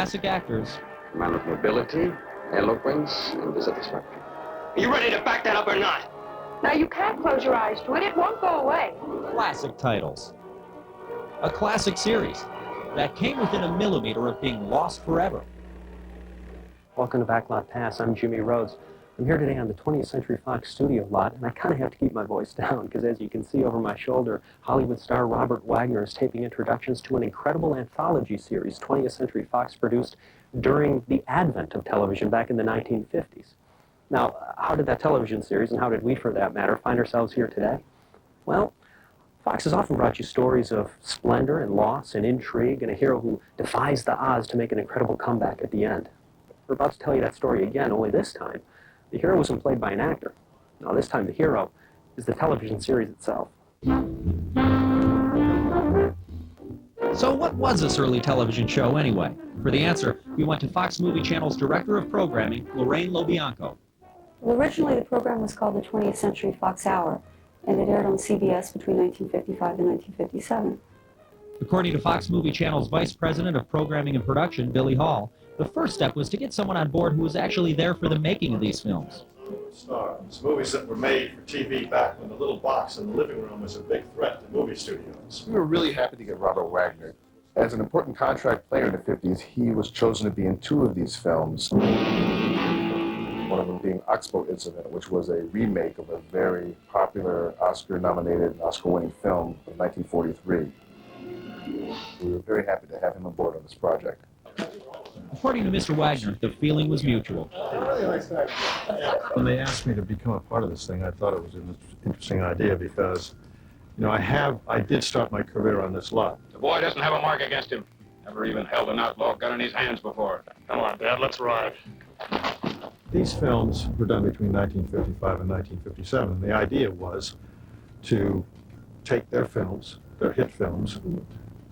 classic actors. A man of mobility, eloquence, and dissatisfaction. Are you ready to back that up or not? Now, you can't close your eyes to it. It won't go away. Classic titles. A classic series that came within a millimeter of being lost forever. Welcome to Backlot Pass. I'm Jimmy Rhodes. I'm here today on the 20th Century Fox studio lot, and I kind of have to keep my voice down because, as you can see over my shoulder, Hollywood star Robert Wagner is taping introductions to an incredible anthology series 20th Century Fox produced during the advent of television back in the 1950s. Now, how did that television series, and how did we, for that matter, find ourselves here today? Well, Fox has often brought you stories of splendor and loss and intrigue and a hero who defies the odds to make an incredible comeback at the end. We're about to tell you that story again, only this time the hero wasn't played by an actor. Now, this time the hero is the television series itself. So what was this early television show anyway? For the answer, we went to Fox Movie Channel's Director of Programming, Lorraine LoBianco. Well, originally the program was called the 20th Century Fox Hour, and it aired on CBS between 1955 and 1957. According to Fox Movie Channel's Vice President of Programming and Production, Billy Hall, the first step was to get someone on board who was actually there for the making of these films. Stars, movies that were made for TV back when the little box in the living room was a big threat to movie studios. We were really happy to get Robert Wagner. As an important contract player in the 50s, he was chosen to be in two of these films. One of them being Oxbow Incident, which was a remake of a very popular Oscar-nominated, Oscar-winning film of 1943. We were very happy to have him on board on this project. According to Mr. Wagner, the feeling was mutual. When they asked me to become a part of this thing, I thought it was an interesting idea because, you know, I did start my career on this lot. The boy doesn't have a mark against him. Never even held an outlaw gun in his hands before. Come on, Dad, let's ride. These films were done between 1955 and 1957. The idea was to take their films, their hit films,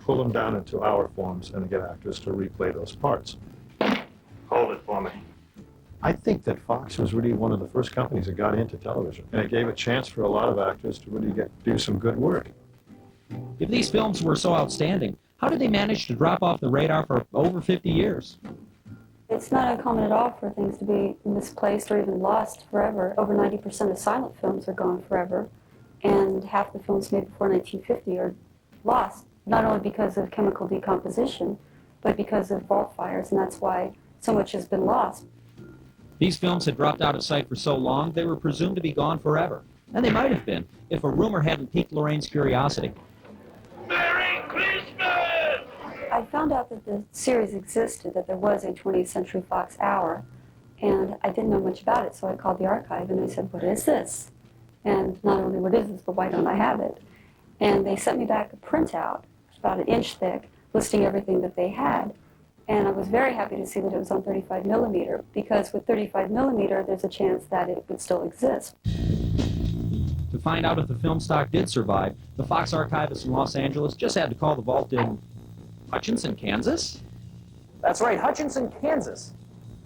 pull them down into hour forms and get actors to replay those parts. Hold it for me. I think that Fox was really one of the first companies that got into television, and it gave a chance for a lot of actors to really do some good work. If these films were so outstanding, how did they manage to drop off the radar for over 50 years? It's not uncommon at all for things to be misplaced or even lost forever. Over 90% of silent films are gone forever, and half the films made before 1950 are lost, not only because of chemical decomposition, but because of vault fires, and that's why so much has been lost. These films had dropped out of sight for so long, they were presumed to be gone forever. And they might have been, if a rumor hadn't piqued Lorraine's curiosity. Merry Christmas! I found out that the series existed, that there was a 20th Century Fox Hour, and I didn't know much about it, so I called the archive and I said, "What is this?" And not only what is this, but why don't I have it? And they sent me back a printout, about an inch thick, listing everything that they had. And I was very happy to see that it was on 35 millimeter, because with 35 millimeter, there's a chance that it would still exist. To find out if the film stock did survive, the Fox archivist in Los Angeles just had to call the vault in Hutchinson, Kansas? That's right, Hutchinson, Kansas.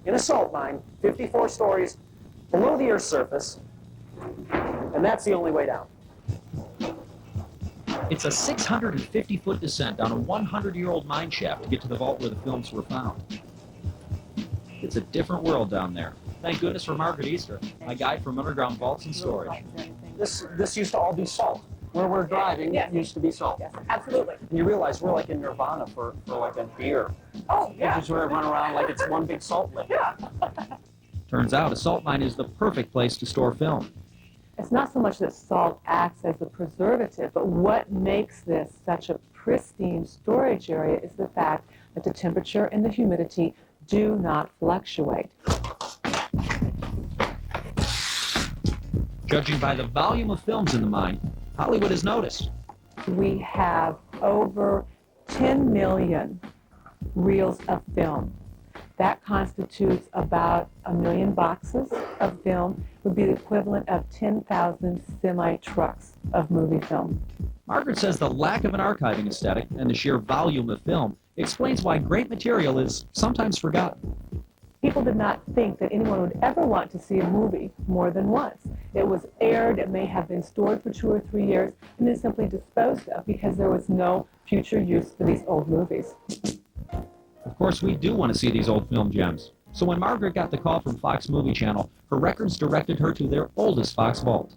In a salt mine, 54 stories below the Earth's surface, and that's the only way down. It's a 650-foot descent down a 100-year-old mine shaft to get to the vault where the films were found. It's a different world down there. Thank goodness for Margaret Easter, my guide from underground vaults and storage. This used to all be salt. Where we're driving, it used to be salt. Yes, absolutely. And you realize we're like in Nirvana for like a beer. Oh, yeah. You just sort of run around like it's one big salt lick. Yeah. Turns out a salt mine is the perfect place to store film. It's not so much that salt acts as a preservative, but what makes this such a pristine storage area is the fact that the temperature and the humidity do not fluctuate. Judging by the volume of films in the mine, Hollywood has noticed. We have over 10 million reels of film. That constitutes about 1 million boxes of film, would be the equivalent of 10,000 semi-trucks of movie film. Margaret says the lack of an archiving aesthetic and the sheer volume of film explains why great material is sometimes forgotten. People did not think that anyone would ever want to see a movie more than once. It was aired, it may have been stored for 2 or 3 years, and then simply disposed of because there was no future use for these old movies. Of course, we do want to see these old film gems. So when Margaret got the call from Fox Movie Channel, her records directed her to their oldest Fox vault.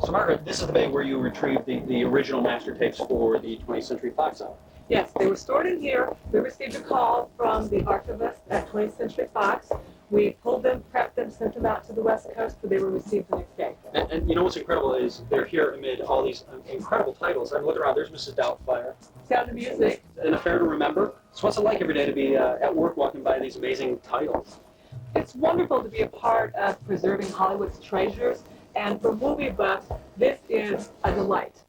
So, Margaret, this is the bay where you retrieved the original master tapes for the 20th Century Fox hour. Yes, they were stored in here. We received a call from the archivist at 20th Century Fox. We pulled them, prepped them, sent them out to the West Coast, but they were received the next day. And you know what's incredible is they're here amid all these incredible titles. I'm looking around, there's Mrs. Doubtfire. Sound of Music. An Affair to Remember. So what's it like every day to be at work walking by these amazing titles? It's wonderful to be a part of preserving Hollywood's treasures, and for movie buffs, this is a delight.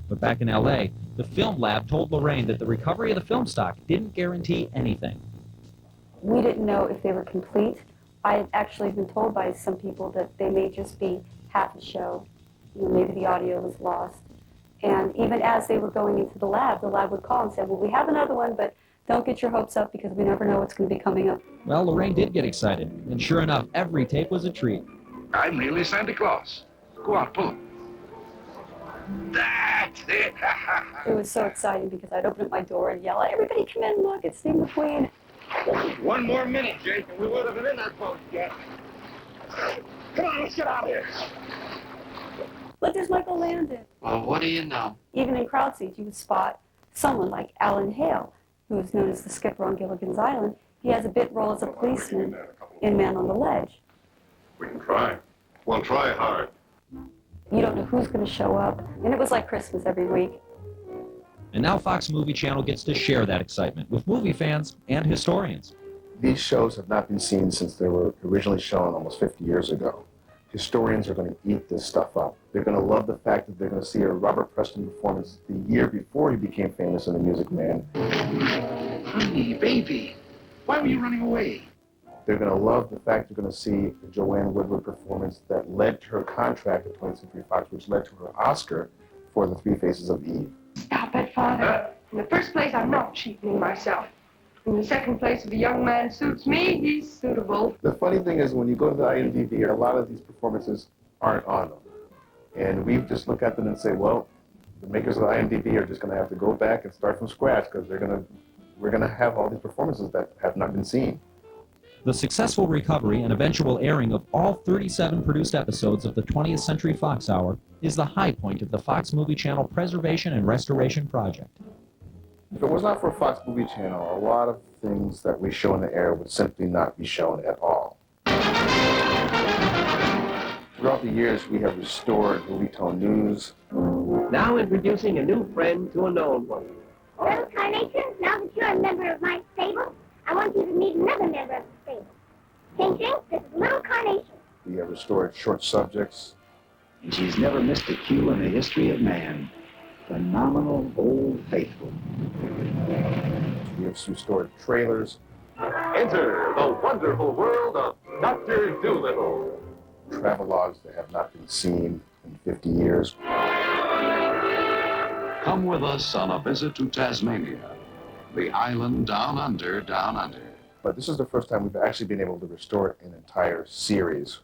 But back in LA, the film lab told Lorraine that the recovery of the film stock didn't guarantee anything. We didn't know if they were complete. I had actually been told by some people that they may just be half a show. You know, maybe the audio was lost. And even as they were going into the lab would call and say, well, we have another one, but don't get your hopes up because we never know what's going to be coming up. Well, Lorraine did get excited, and sure enough, every tape was a treat. I'm nearly Santa Claus. Go on, pull him. That's it! It was so exciting because I'd open up my door and yell, everybody come in, look, it's Steve McQueen. One more minute, Jake, and we would have been in that boat yet. Come on, let's get out of here. Look, there's Michael Landon. Well, what do you know? Even in crowd seats, you would spot someone like Alan Hale, who is known as the skipper on Gilligan's Island. He has a bit role as a policeman in Man on the Ledge. We can try. We'll try hard. You don't know who's going to show up, and it was like Christmas every week. And now Fox Movie Channel gets to share that excitement with movie fans and historians. These shows have not been seen since they were originally shown almost 50 years ago. Historians are going to eat this stuff up. They're going to love the fact that they're going to see a Robert Preston performance the year before he became famous in The Music Man. Honey, baby, why were you running away? They're going to love the fact they're going to see the Joanne Woodward performance that led to her contract at 20th Century Fox, which led to her Oscar for The Three Faces of Eve. Stop it, Father. In the first place, I'm not cheapening myself. In the second place, if a young man suits me, he's suitable. The funny thing is when you go to the IMDb, a lot of these performances aren't on them. And we just look at them and say, well, the makers of the IMDb are just going to have to go back and start from scratch because we're going to have all these performances that have not been seen. The successful recovery and eventual airing of all 37 produced episodes of the 20th Century Fox Hour is the high point of the Fox Movie Channel Preservation and Restoration Project. If it was not for Fox Movie Channel, a lot of things that we show in the air would simply not be shown at all. Throughout the years, we have restored Movietone News. Now introducing a new friend to a known one. Well, Carnation, now that you're a member of my stable, I want you to meet another member of the stable. Ching Ching, this is Little Carnation. We have restored short subjects. And she's never missed a cue in the history of man. Phenomenal Old Faithful. We have restored trailers. Enter the wonderful world of Dr. Dolittle. Travelogues that have not been seen in 50 years. Come with us on a visit to Tasmania, the island down under, down under. But this is the first time we've actually been able to restore an entire series.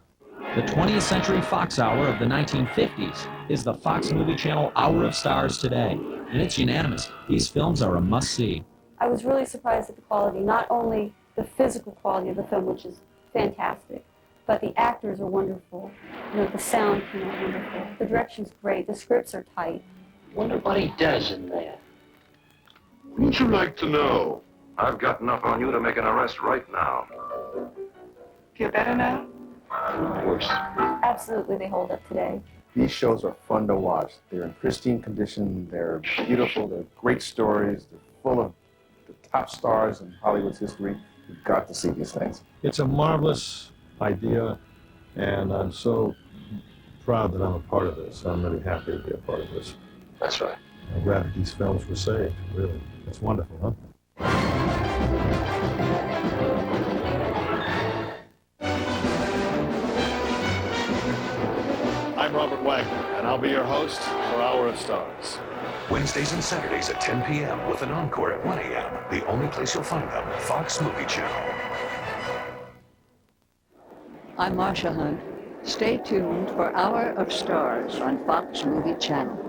The 20th Century Fox Hour of the 1950s is the Fox Movie Channel Hour of Stars today, and it's unanimous. These films are a must-see. I was really surprised at the quality, not only the physical quality of the film, which is fantastic, but the actors are wonderful. You know, the sound came out wonderful. The direction's great. The scripts are tight. Wonder what he does in there. Wouldn't you like to know? I've got enough on you to make an arrest right now. Feel better now? Worse. Absolutely, they hold up today. These shows are fun to watch. They're in pristine condition. They're beautiful. They're great stories. They're full of the top stars in Hollywood's history. You've got to see these things. It's a marvelous idea, and I'm so proud that I'm a part of this. I'm really happy to be a part of this. That's right. I'm glad that these films were saved, really. It's wonderful, huh? I'm Robert Wagner, and I'll be your host for Hour of Stars. Wednesdays and Saturdays at 10 p.m. with an encore at 1 a.m. The only place you'll find them, Fox Movie Channel. I'm Marsha Hunt. Stay tuned for Hour of Stars on Fox Movie Channel.